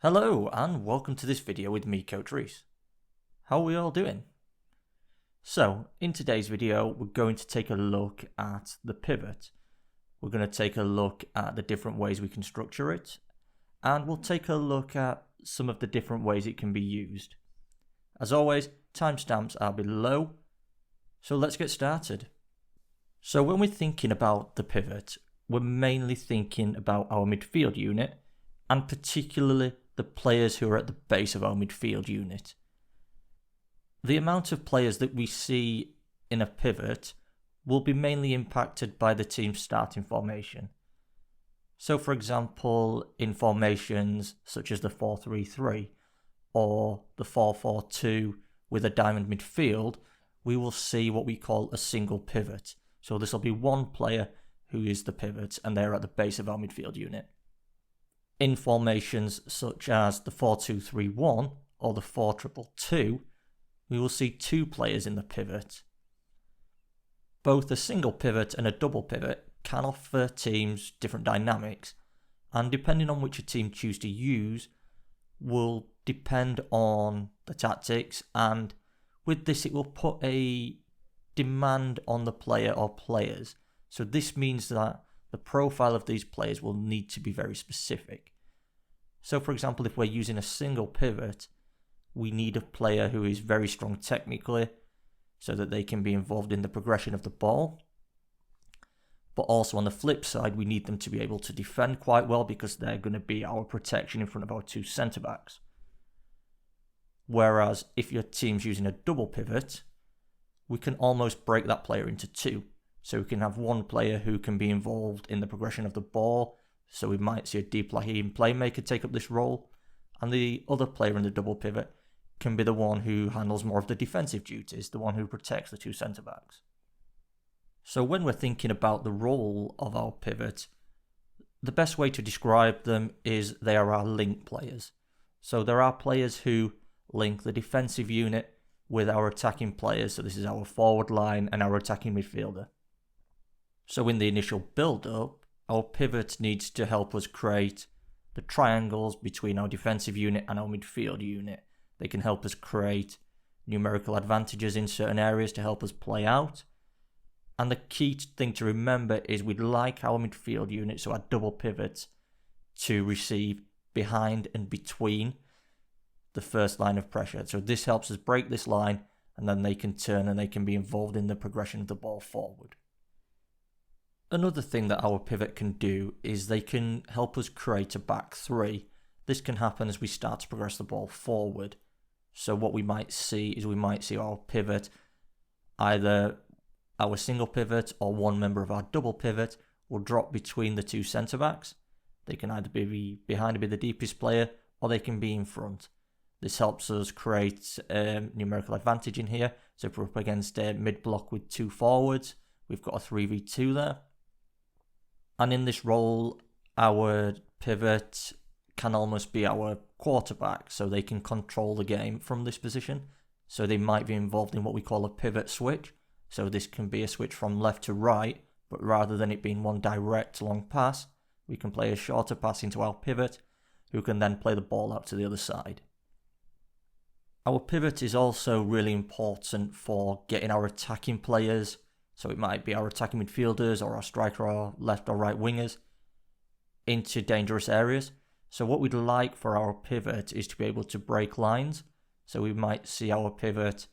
Hello and welcome to this video with me, Coach Reese. How are we all doing? So, in today's video, we're going to take a look at the pivot. We're going to take a look at the different ways we can structure it, and we'll take a look at some of the different ways it can be used. As always, timestamps are below, so let's get started. So when we're thinking about the pivot, we're mainly thinking about our midfield unit, and particularly the players who are at the base of our midfield unit. The amount of players that we see in a pivot will be mainly impacted by the team's starting formation. So for example, in formations such as the 4-3-3 or the 4-4-2 with a diamond midfield, we will see what we call a single pivot. So this will be one player who is the pivot and they're at the base of our midfield unit. In formations such as the 4-2-3-1 or the 4-2-2, we will see two players in the pivot. Both a single pivot and a double pivot can offer teams different dynamics, and depending on which a team chooses to use will depend on the tactics, and with this it will put a demand on the player or players. So this means that the profile of these players will need to be very specific. So for example, if we're using a single pivot, we need a player who is very strong technically so that they can be involved in the progression of the ball. But also on the flip side, we need them to be able to defend quite well because they're going to be our protection in front of our two centre-backs. Whereas if your team's using a double pivot, we can almost break that player into two. So we can have one player who can be involved in the progression of the ball, so we might see a deep lying playmaker take up this role, and the other player in the double pivot can be the one who handles more of the defensive duties, the one who protects the two centre-backs. So when we're thinking about the role of our pivot, the best way to describe them is they are our link players. So there are players who link the defensive unit with our attacking players, so this is our forward line and our attacking midfielder. So in the initial build-up, our pivot needs to help us create the triangles between our defensive unit and our midfield unit. They can help us create numerical advantages in certain areas to help us play out. And the key thing to remember is we'd like our midfield unit, so our double pivots, to receive behind and between the first line of pressure. So this helps us break this line, and then they can turn and they can be involved in the progression of the ball forward. Another thing that our pivot can do is they can help us create a back three. This can happen as we start to progress the ball forward. So what we might see is we might see our pivot, either our single pivot or one member of our double pivot will drop between the two centre-backs. They can either be behind and be the deepest player, or they can be in front. This helps us create numerical advantage in here. So if we're up against a mid-block with two forwards, we've got a 3v2 there. And in this role, our pivot can almost be our quarterback, so they can control the game from this position. So they might be involved in what we call a pivot switch. So this can be a switch from left to right, but rather than it being one direct long pass, we can play a shorter pass into our pivot, who can then play the ball out to the other side. Our pivot is also really important for getting our attacking players, so it might be our attacking midfielders or our striker or left or right wingers, into dangerous areas. So what we'd like for our pivot is to be able to break lines. So we might see our pivot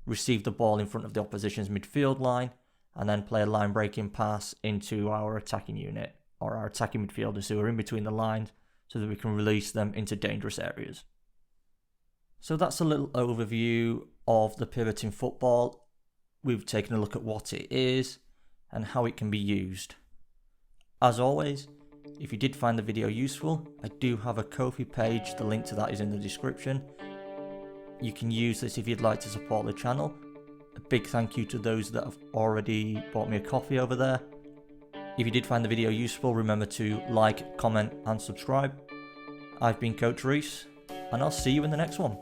receive the ball in front of the opposition's midfield line and then play a line breaking pass into our attacking unit or our attacking midfielders who are in between the lines so that we can release them into dangerous areas. So that's a little overview of the pivot in football. We've taken a look at what it is and how it can be used. As always, if you did find the video useful, I do have a Ko-fi page, the link to that is in the description. You can use this if you'd like to support the channel. A big thank you to those that have already bought me a coffee over there. If you did find the video useful, remember to like, comment and subscribe. I've been Coach Reese, and I'll see you in the next one.